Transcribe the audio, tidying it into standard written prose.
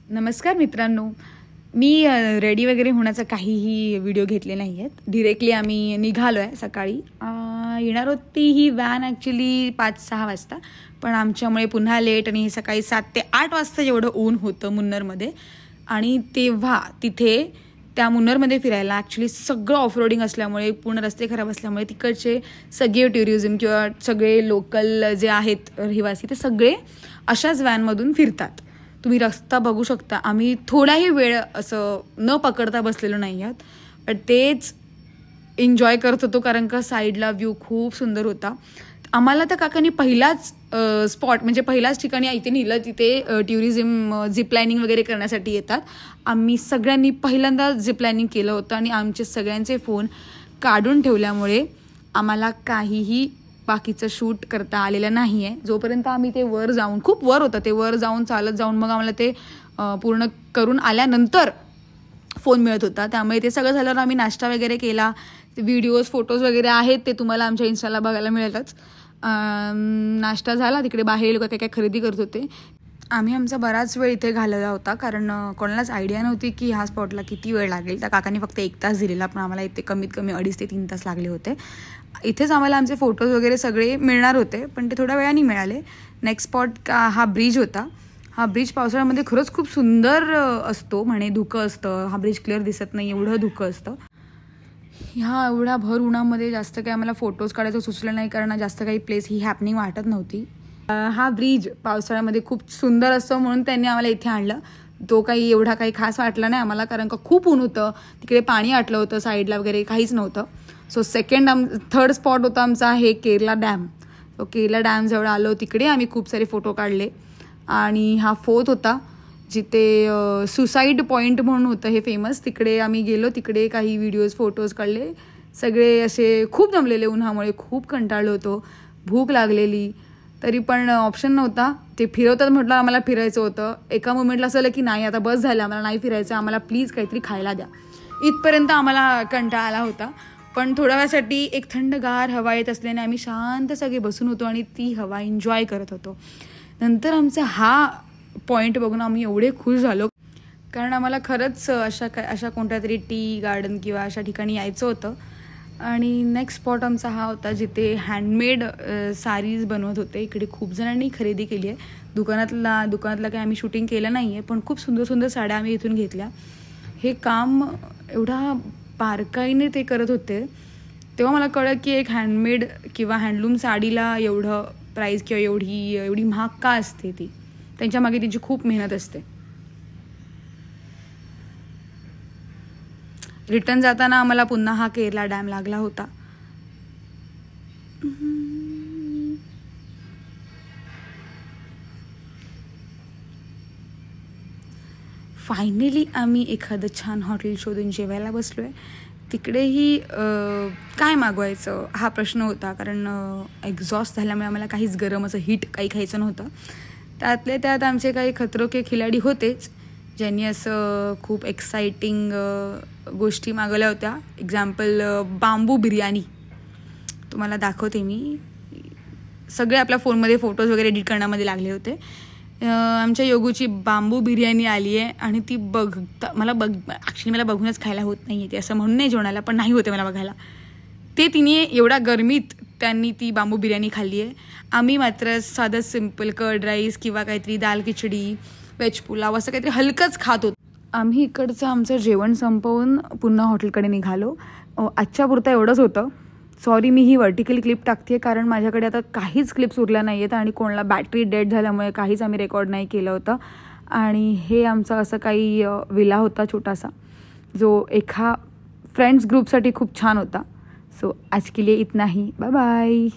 नमस्कार मित्रांनो, मी रेडी वगैरे होण्याचा काहीही व्हिडिओ घेतले नाही आहेत. डिरेक्टली आम्ही निघालो आहे. सकाळी येणार होती ही व्हॅन ॲक्च्युली 5-6 वाजता, पण आमच्यामुळे पुन्हा लेट आणि सकाळी 7 ते 8 वाजता एवढं ऊन होतं मुन्नरमध्ये. आणि तेव्हा तिथे त्या मुन्नरमध्ये फिरायला ॲक्च्युली सगळं ऑफरोडिंग असल्यामुळे, पूर्ण रस्ते खराब असल्यामुळे तिकडचे सगळे टुरिझम किंवा सगळे लोकल जे आहेत रहिवासी ते सगळे अशाच व्हॅनमधून फिरतात. तुम्ही रस्ता बघू शकता. आम्ही थोडाही वेळ असं न पकडता बसलेलो नाही आहोत, पण तेच एन्जॉय करत होतो कारण का साईडला व्ह्यू खूप सुंदर होता. आम्हाला तर काकांनी पहिलाच स्पॉट म्हणजे पहिल्याच ठिकाणी इथे नेलं, तिथे टुरिझम झिप लाईनिंग वगैरे करण्यासाठी येतात. आम्ही सगळ्यांनी पहिल्यांदा झिप लाईनिंग केलं होतं आणि आमचे सगळ्यांचे फोन काढून ठेवल्यामुळे आम्हाला काहीही बाकीचं शूट करता आलेलं नाही आहे. जोपर्यंत आम्ही ते वर जाऊन, खूप वर होतं ते, वर जाऊन चालत जाऊन मग आम्हाला ते पूर्ण करून आल्यानंतर फोन मिळत होता. त्यामुळे ते सगळं झाल्यावर आम्ही नाश्ता वगैरे केला. ते व्हिडिओज फोटोज वगैरे आहेत ते तुम्हाला आमच्या इन्स्टाला बघायला मिळेलच. नाश्ता झाला, तिकडे बाहेर लोक काय काय खरेदी करत होते. आम्ही आमचा बराच वेळ इथे घालवला होता कारण कोणालाच आयडिया नव्हती की ह्या स्पॉटला किती वेळ लागेल. त्या काकांनी फक्त 1 तास दिलेला, पण आम्हाला इथे कमीत कमी 2.5 ते 3 तास लागले होते. इथेच आम्हाला आमचे फोटोज वगैरे सगळे मिळणार होते, पण ते थोड्या वेळाने मिळाले. नेक्स्ट स्पॉट हा ब्रिज होता. हा ब्रिज पावसाळ्यामध्ये खरंच खूप सुंदर असतो. म्हणे धुकं असतं, हा ब्रिज क्लिअर दिसत नाही एवढं धुकं असतं. ह्या एवढ्या भर उन्हामध्ये जास्त काही आम्हाला फोटोज काढायचं सुचलं नाही कारण जास्त काही प्लेस ही हॅपनिंग वाटत नव्हती. हा ब्रिज पावसाळ्यामध्ये खूप सुंदर असतो म्हणून त्यांनी आम्हाला इथे आणलं. तो काही एवढा काही खास वाटला नाही आम्हाला कारण का खूप ऊन होतं, तिकडे पाणी आटलं होतं साईडला वगैरे, काहीच नव्हतं. सो थर्ड स्पॉट होता आमचा हे केरला डॅम. तो केरला डॅम जवळ आलो, तिकडे आम्ही खूप सारे फोटो काढले. आणि हा फोर्थ होता जिथे सुसाईड पॉईंट म्हणून होतं हे फेमस, तिकडे आम्ही गेलो, तिकडे काही व्हिडिओज फोटोज काढले. सगळे असे खूप जमलेले उन्हामुळे, खूप कंटाळलो होतो, भूक लागलेली, तरी पण ऑप्शन नव्हता. ते फिरवतात म्हटलं आम्हाला फिरायचं होतं. एका मोमेंटला असं आलं की नाही आता बस झालं, आम्हाला नाही फिरायचं, आम्हाला प्लीज काहीतरी खायला द्या. इथपर्यंत आम्हाला कंटाळा आला होता. पण थोड्या वेळासाठी एक थंडगार हवा येत असल्याने आम्ही शांत सगळे बसून होतो आणि ती हवा एन्जॉय करत होतो. नंतर आमचा हा पॉईंट बघून आम्ही एवढे खुश झालो कारण आम्हाला खरंच अशा कोणत्या तरी टी गार्डन किंवा अशा ठिकाणी यायचं होतं. आणि नेक्स्ट स्पॉट आमचा हा होता जिथे हँडमेड साडीज बनवत होते. इकडे खूप जणांनी खरेदी केली आहे. दुकानातला काही आम्ही शूटिंग केलं नाही आहे, पण खूप सुंदर सुंदर साड्या आम्ही इथून घेतल्या. हे काम एवढा बारकाईने ते करत होते तेव्हा मला कळलं की एक हँडमेड किंवा हँडलूम साडीला एवढं प्राईस किंवा एवढी महाग का असते. ती त्यांच्या मागे त्यांची खूप मेहनत असते. रिटर्न जाताना आम्हाला पुन्हा हा केरला डॅम लागला होता. फायनली आम्ही एखादं छान हॉटेल शोधून जेवायला बसलो आहे. तिकडेही काय मागवायचं हा प्रश्न होता कारण एक्झॉस्ट झाल्यामुळे आम्हाला काहीच गरम असं हीट काही खायचं नव्हतं. त्यातल्या त्यात आमचे काही खतरो के खिलाडी होतेच ज्यांनी असं खूप एक्साइटिंग गोष्टी मागवल्या होत्या. एक्झाम्पल बांबू बिर्याणी तुम्हाला दाखवते मी. सगळे आपल्या फोनमध्ये फोटोज वगैरे एडिट करण्यामध्ये लागले होते. आमच्या योगूची बांबू बिर्याणी आली आहे आणि ती मला बघूनच खायला होत नाही आहे. ते असं म्हणून नाही जेवणाला, पण नाही होते मला बघायला. ते तिने एवढ्या गरमीत त्यांनी ती बांबू बिर्याणी खाल्ली आहे. आम्ही मात्र साधं सिम्पल कर्ड राईस किंवा काहीतरी दाल खिचडी, वेज पुलाव असं काहीतरी हलकंच खात होतो. आम्ही इकडचं आमचं जेवण संपवून पुन्हा हॉटेलकडे निघालो. आजच्या पुरतं एवढंच होतं. सॉरी, मी ही व्हर्टिकली क्लिप टाकते कारण माझ्याकडे आता काहीच क्लिप्स उरल्या नाही आहेत आणि कोणाला बॅटरी डेड झाल्यामुळे काहीच आम्ही रेकॉर्ड नाही केलं होतं. आणि हे आमचा असं काही विला होता छोटासा, जो एका फ्रेंड्स ग्रुपसाठी खूप छान होता. सो आज के लिए इतना ही. Bye bye.